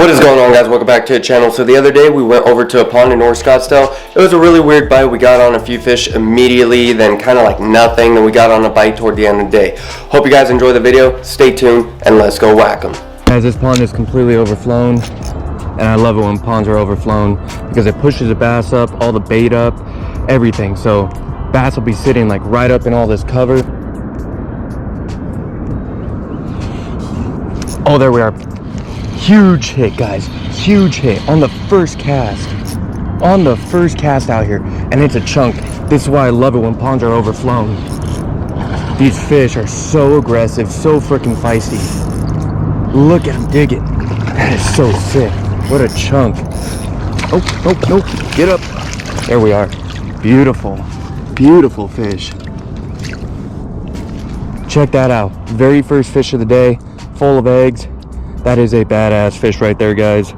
What is going on, guys? Welcome back to the channel. So the other day we went over to a pond in North Scottsdale. It was a really weird bite. We got on a few fish immediately, then kind of like nothing, then we got on a bite toward the end of the day. Hope you guys enjoy the video. Stay tuned and let's go whack them. Guys, this pond is completely overflown, and I love it when ponds are overflown because it pushes the bass up, all the bait up, everything. So bass will be sitting like right up in all this cover. Oh, there we are. Huge hit, guys. Huge hit on the first cast. On the first cast out here. And it's a chunk. This is why I love it when ponds are overflown. These fish are so aggressive, so freaking feisty. Look at them digging. That is so sick. What a chunk. Oh, nope. Get up. There we are. Beautiful. Beautiful fish. Check that out. Very first fish of the day. Full of eggs. That is a badass fish right there, guys.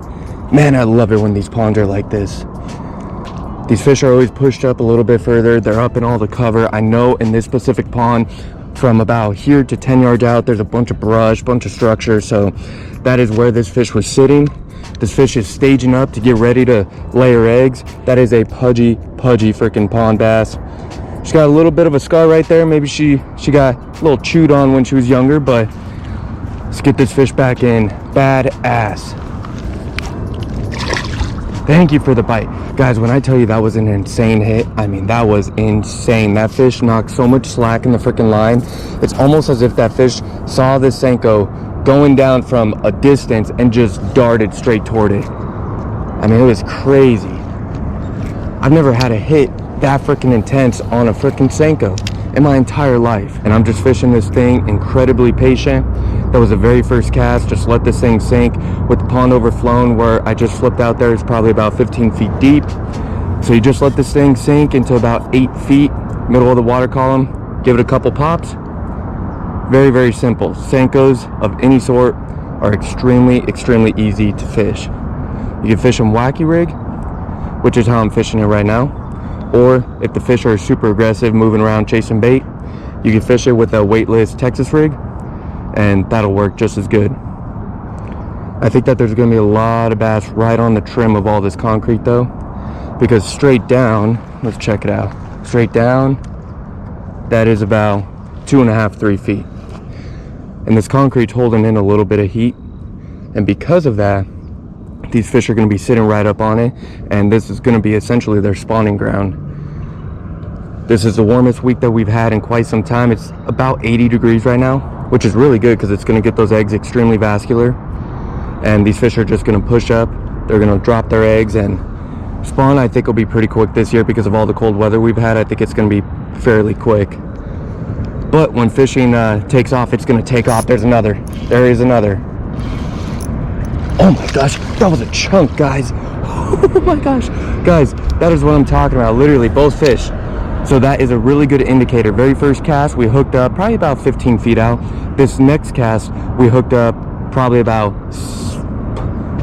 Man, I love it when these ponds are like this. These fish are always pushed up a little bit further. They're up in all the cover. I know in this specific pond, from about here to 10 yards out, there's a bunch of brush, bunch of structure. So that is where this fish was sitting. This fish is staging up to get ready to lay her eggs. That is a pudgy freaking pond bass. She's got a little bit of a scar right there. Maybe she got a little chewed on when she was younger, but let's get this fish back in. Badass. Thank you for the bite. Guys, when I tell you that was an insane hit, I mean, that was insane. That fish knocked so much slack in the freaking line. It's almost as if that fish saw this Senko going down from a distance and just darted straight toward it. I mean, it was crazy. I've never had a hit that freaking intense on a freaking Senko in my entire life. And I'm just fishing this thing incredibly patient. That was the very first cast. Just let this thing sink. With the pond overflown, where I just flipped out there, it's probably about 15 feet deep. So you just let this thing sink into about 8 feet, middle of the water column. Give it a couple pops. Very simple. Senkos of any sort are extremely easy to fish. You can fish them wacky rig, which is how I'm fishing it right now. Or if the fish are super aggressive, moving around chasing bait, you can fish it with a weightless Texas rig, and that'll work just as good. I think that there's going to be a lot of bass right on the trim of all this concrete though, because straight down, let's check it out, straight down, that is about 2.5–3 feet, and this concrete's holding in a little bit of heat, and because of that, these fish are going to be sitting right up on it, and this is going to be essentially their spawning ground. This is the warmest week that we've had in quite some time. It's about 80 degrees right now, which is really good because it's going to get those eggs extremely vascular, and these fish are just going to push up. They're going to drop their eggs, and spawn I think will be pretty quick this year because of all the cold weather we've had. I think it's going to be fairly quick, but when fishing takes off, it's going to take off. There is another. Oh my gosh, that was a chunk, guys. Oh my gosh, guys, that is what I'm talking about. Literally both fish. So that is a really good indicator. Very first cast we hooked up probably about 15 feet out. This next cast we hooked up probably about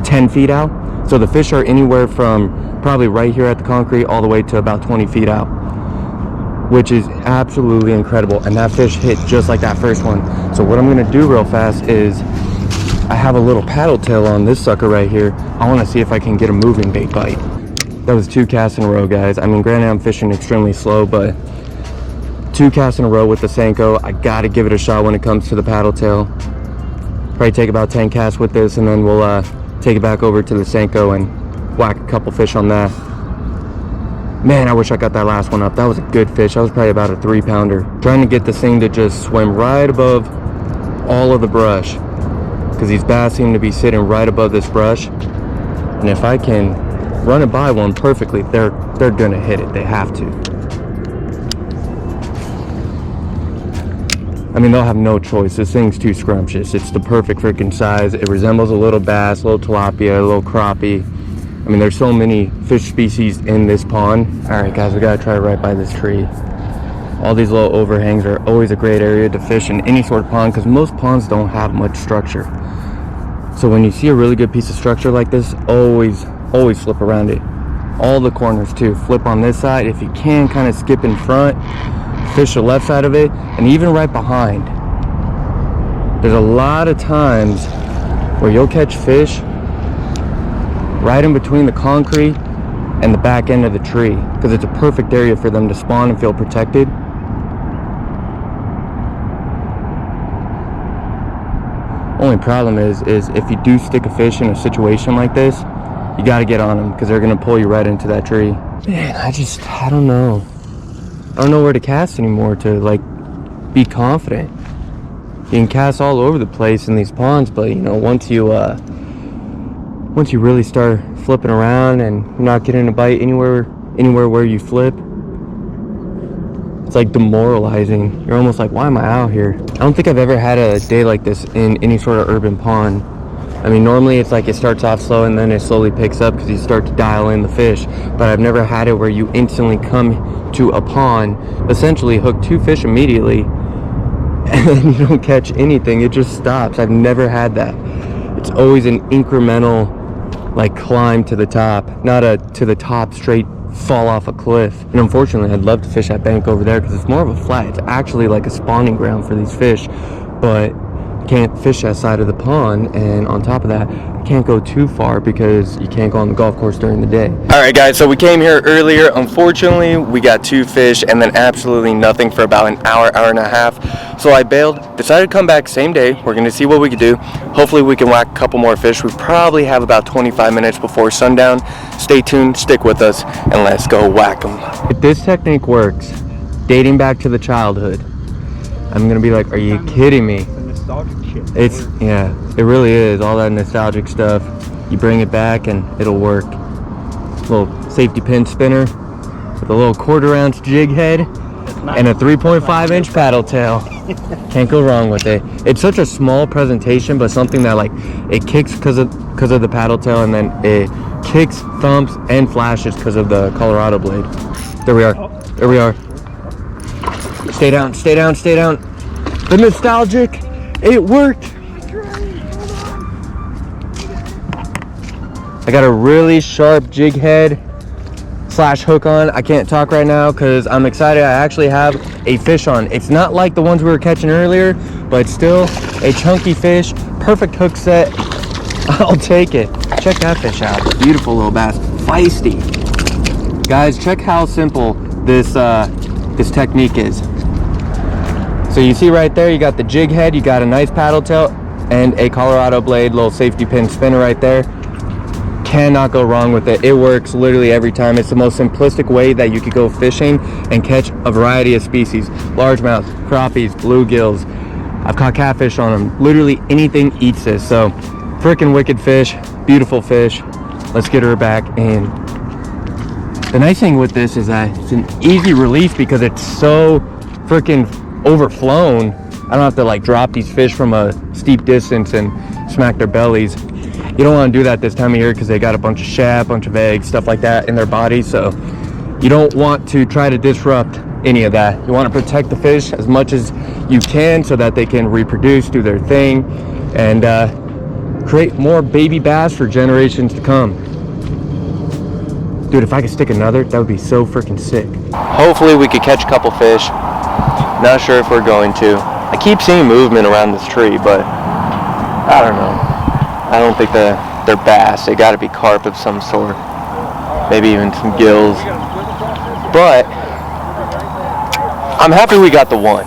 10 feet out. So the fish are anywhere from probably right here at the concrete all the way to about 20 feet out, which is absolutely incredible. And that fish hit just like that first one. So what I'm gonna do real fast is, I have a little paddle tail on this sucker right here. I want to see if I can get a moving bait bite. That was 2 casts in a row, guys. I mean, granted, I'm fishing extremely slow, but 2 casts in a row with the Senko. I got to give it a shot when it comes to the paddle tail. Probably take about 10 casts with this, and then we'll take it back over to the Senko and whack a couple fish on that. Man, I wish I got that last one up. That was a good fish. That was probably about a 3-pounder. Trying to get this thing to just swim right above all of the brush, because these bass seem to be sitting right above this brush, and if I can run it by one perfectly, they're gonna hit it. They have to. I mean, they'll have no choice. This thing's too scrumptious. It's the perfect freaking size. It resembles a little bass, a little tilapia, a little crappie. I mean, there's so many fish species in this pond. All right, guys, we gotta try right by this tree. All these little overhangs are always a great area to fish in any sort of pond, because most ponds don't have much structure. So when you see a really good piece of structure like this, always flip around it. All the corners too. Flip on this side. If you can, kind of skip in front, fish the left side of it, and even right behind. There's a lot of times where you'll catch fish right in between the concrete and the back end of the tree, because it's a perfect area for them to spawn and feel protected. Only problem is if you do stick a fish in a situation like this, you got to get on them, because they're going to pull you right into that tree. Man, I don't know. I don't know where to cast anymore to like be confident. You can cast all over the place in these ponds, but you know, once you really start flipping around and you're not getting a bite anywhere where you flip, it's like demoralizing. You're almost like, why am I out here? I don't think I've ever had a day like this in any sort of urban pond. I mean, normally it's like it starts off slow and then it slowly picks up because you start to dial in the fish. But I've never had it where you instantly come to a pond, essentially hook 2 fish immediately, and then you don't catch anything. It just stops. I've never had that. It's always an incremental like climb to the top, not a to the top straight fall off a cliff. And unfortunately, I'd love to fish that bank over there because it's more of a flat. It's actually like a spawning ground for these fish, but can't fish that side of the pond. And on top of that, I can't go too far because you can't go on the golf course during the day. All right, guys, so we came here earlier. Unfortunately, we got 2 fish and then absolutely nothing for about an hour and a half. So I bailed, decided to come back same day. We're gonna see what we can do. Hopefully we can whack a couple more fish. We probably have about 25 minutes before sundown. Stay tuned, stick with us, and let's go whack them. If this technique works, dating back to the childhood, I'm gonna be like, are you kidding me? It's, yeah, it really is. All that nostalgic stuff, you bring it back and it'll work. Little safety pin spinner with a little 1/4 ounce jig head and a 3.5 inch paddle tail. Can't go wrong with it. It's such a small presentation, but something that like it kicks because of the paddle tail, and then it kicks, thumps, and flashes because of the Colorado blade. There we are. There we are. Stay down, stay down, stay down. The nostalgic, it worked. I got a really sharp jig head / hook on. I can't talk right now because I'm excited. I actually have a fish on. It's not like the ones we were catching earlier, but still a chunky fish. Perfect hook set. I'll take it. Check that fish out. Beautiful little bass. Feisty. Guys, check how simple this technique is. So you see right there, you got the jig head, you got a nice paddle tail, and a Colorado blade, little safety pin spinner right there. Cannot go wrong with it. It works literally every time. It's the most simplistic way that you could go fishing and catch a variety of species. Largemouth, crappies, bluegills. I've caught catfish on them. Literally anything eats this. So freaking wicked fish, beautiful fish. Let's get her back in. The nice thing with this is that it's an easy release because it's so freaking overflown. I don't have to like drop these fish from a steep distance and smack their bellies. You don't want to do that this time of year because they got a bunch of shad, bunch of eggs, stuff like that in their bodies. So you don't want to try to disrupt any of that. You want to protect the fish as much as you can so that they can reproduce, do their thing, and create more baby bass for generations to come. Dude, if I could stick another, that would be so freaking sick. Hopefully we could catch a couple fish. Not sure if we're going to. I keep seeing movement around this tree, but I don't know. I don't think they're bass. They got to be carp of some sort. Maybe even some gills. But I'm happy we got the one.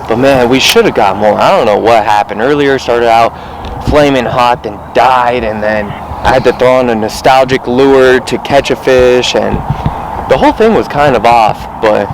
But man, we should have got more. I don't know what happened. Earlier started out flaming hot, then died, and then I had to throw on a nostalgic lure to catch a fish, and the whole thing was kind of off, but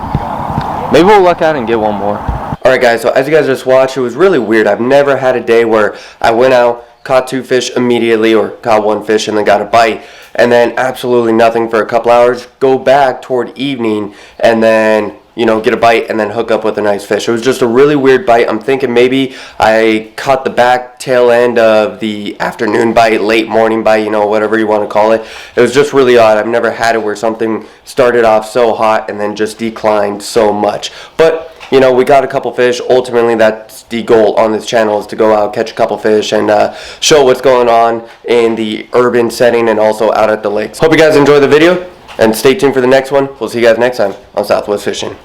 maybe we'll luck out and get one more. Alright guys, so as you guys just watched, it was really weird. I've never had a day where I went out, caught 2 fish immediately, or caught 1 fish and then got a bite, and then absolutely nothing for a couple hours, go back toward evening, and then, you know, get a bite and then hook up with a nice fish. It was just a really weird bite. I'm thinking maybe I caught the back tail end of the afternoon bite, late morning bite, you know, whatever you want to call it. It was just really odd. I've never had it where something started off so hot and then just declined so much. But you know, we got a couple fish. Ultimately, that's the goal on this channel, is to go out, catch a couple fish, and show what's going on in the urban setting and also out at the lakes. Hope you guys enjoy the video, and stay tuned for the next one. We'll see you guys next time on Southwest Fishing.